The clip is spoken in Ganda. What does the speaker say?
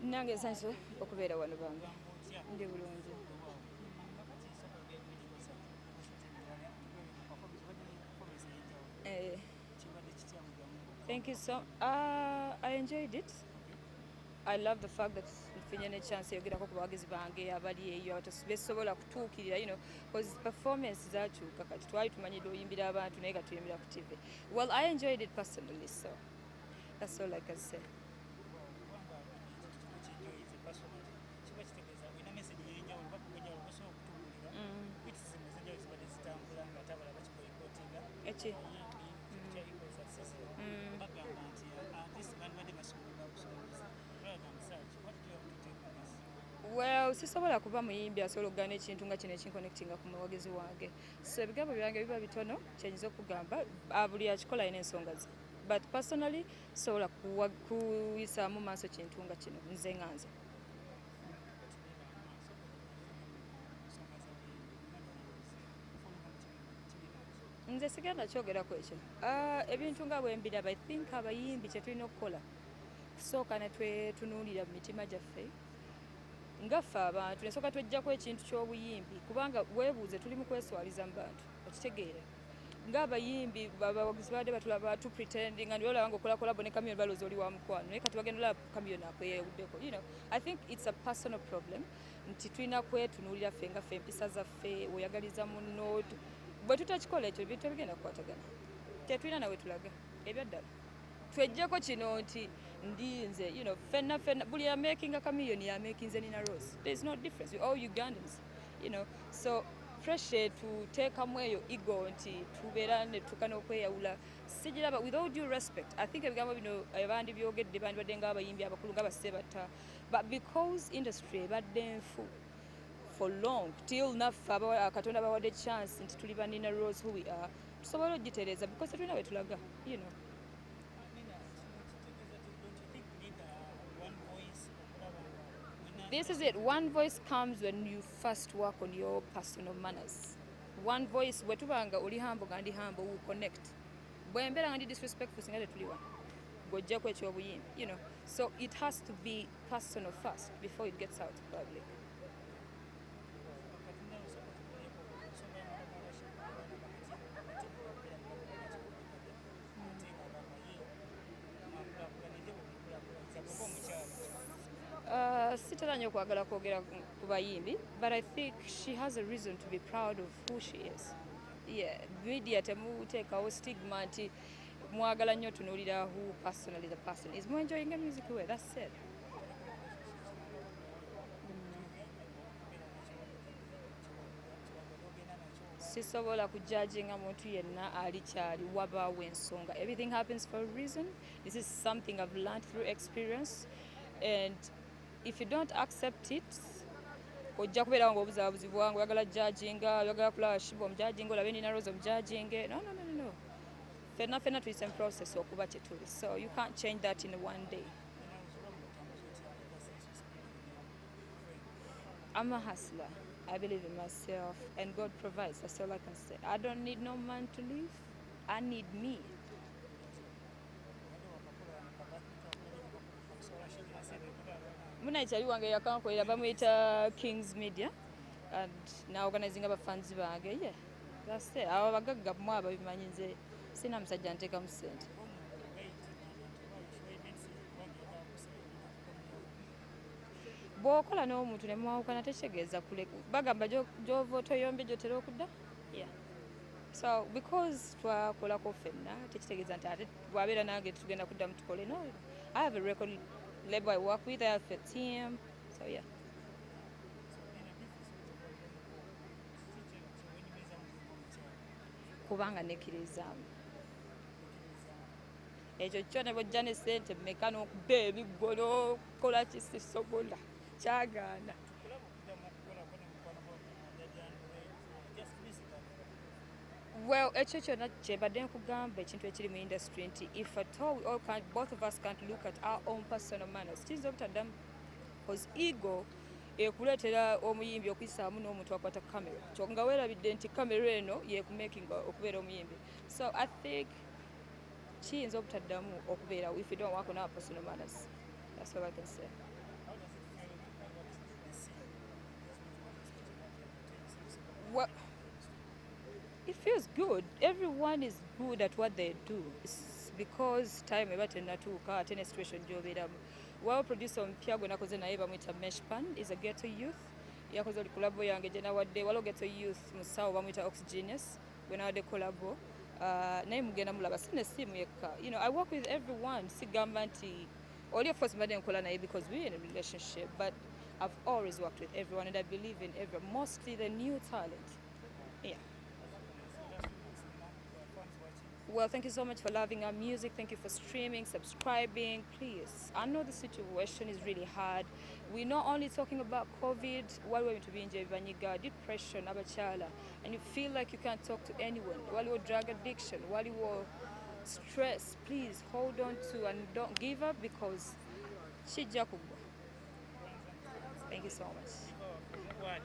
nange nsanyuse okubeera wano bambi ndi bulungi. Thank you so I enjoyed it. I love the fact that nfunye ne chance yogerako ku bawagizi bange abali eyo besobola kutuukirira, you know, because performance zakyuka kati twali tumanyidde oyimbira abantu naye katuyimbira ku TV. Well, I enjoyed it personally, so that's all I can say. Well, sisobola kuba muyimbi asobola okugaana ekintu nga kino ekinconnectinga ku muwagizi wange, so ebigambo byange biba bitono kyenyinza okugamba buli akikola alina ensonga ze, but personally sobola kuyisaamu maaso kintu nga kino nze nga nze. Nze sigenda kyogerako ekyo. Ebintu nga bwe mbiraba, I think abayimbi kye tulina okukola kusooka ne twetunuulira mu mitima gyaffe ngaffe abantu nesooka twejjako ekintu ky'obuyimbi, kubanga weebuuze tuli mu kweswaliza mu bantu okitegeera ng'abayimbi bawagizi badde batulaba tu pretending nga olaba nga okola kolabo ne Kamyo balooza oli wa mukwano naye kati bagenda olaba Kamyo nakweyawuddeko. You know, I think it's a personal problem nti tulina kwetunuulira ffe nga ffe empisa zaffe oyagaliza munno bwe tutakikola ekyo bintu ebigenda kukwatagana tetulina nawe tulaga ebyaddala twejjeko kino nti ndinze, you know, fenna buli amakinga Kamyo yamakinze Nina Rose. There's no difference, we're all Ugandans, you know, so pressure tuteekamu eyo ego nti tubeera ne tukana okweyawula sigiraba. With all due respect, I think ebigambo bino abandi byogedde bandibadde ng'abayimbi abakulu nga bassebata, but because industry ebadde nfu for long till naffe Katonda bawadde chance nti tuli ba Nina Rose who we are, tusobola ogitereeza because tetulina we tulaga, you know. This is it. One voice comes when you first work on your personal manners. One voice, wetubanga oli humble gandi humble, will connect. Bwembera gandi disrespectful singa tuliwa. Gojjako ekyobuyimbi, you know. So it has to be personal first before it gets out to public. Sitera nnyo kwagala kwogera ku bayimbi, but I think she has a reason to be proud of who she is. Yeah, media temuteekawo stigma nti mwagala nnyo tunuulira who personally the person is more enjoying the music way. That's it. Sisobola kujudginga muntu yenna ali kyali wabaawo ensonga. Everything happens for a reason. This is something I've learned through experience, and if you don't accept it, ojja kubeera nga obuzaabuzi bwange oyagala judginga, oyagala kulaba Shiba omujudginga, olabe Nina Rose omujudginge. No. Fenna tuyise mu process okuba kye tuli, so you can't change that in one day. I'm a hustler. I believe in myself, and God provides. That's all I can say. I don't need no man to live. I need me. Muna kyali wange yakankolera bamuyita Kings Media, and now organizing fans bange. Yeah, that's it. Abo bagagga mu ababimanyi nze sina musajja nteeka mu ssente. Bw'okola n'omuntu ne mwawukana tekitegeeza bagamba gy'ova otoyombye gy'otera okudda. Yeah. So because twakolako ffenna tekitegeeza nti ate bw'abeera nange tugenda kuddamu tukole. No, I have a record label I work with, I have a team, so yeah. Kubanga nekkirizaamu ekyo kyona bw'ojja ne ssente mmeka n'okuba ebiggo n'okola kisisobola kyagaana. Well, ekyo kyonna kyembadde nkugamba ekintu ekiri mu industry nti if at all we all can't, both of us can't look at our own personal manners, kiyinza obutaddamu, because ego ekuleetera omuyimbi okuyisaamu n'omuntu akwata kamera kyo nga weerabidde nti kamera eno yekumakinga okubeera omuyimbi. So I think kiyinza obutaddamu okubeerawo if you don't work on our personal manners. That's all I can say. Well, it feels good. Everyone is good at what they do. It's because time eba tennatuuka ate ne situation gy'obeeramu. Waawo producer omupya gwe nakoze naye bamuyita Meshpan is a ghetto youth. Yakoze kolabo yange gye nawadde waliwo ghetto youth musawo bamuyita Oxygenus gwe nawadde kolabo. Naye mugenda mulaba si nessiimu yekka. You know, I work with everyone. Sigamba nti oli of course mbadde nkola naye because we're in a relationship, but I've always worked with everyone and I believe in everyone, mostly the new talent. Yeah. Well, thank you so much for loving our music. Thank you for streaming, subscribing. Please, I know the situation is really hard. We're not only talking about COVID, while we're to be in Banyiga, depression, abachala, and you feel like you can't talk to anyone. While you're drug addiction, while you're stress, please hold on to and don't give up because shijja kugwa. Thank you so much. What?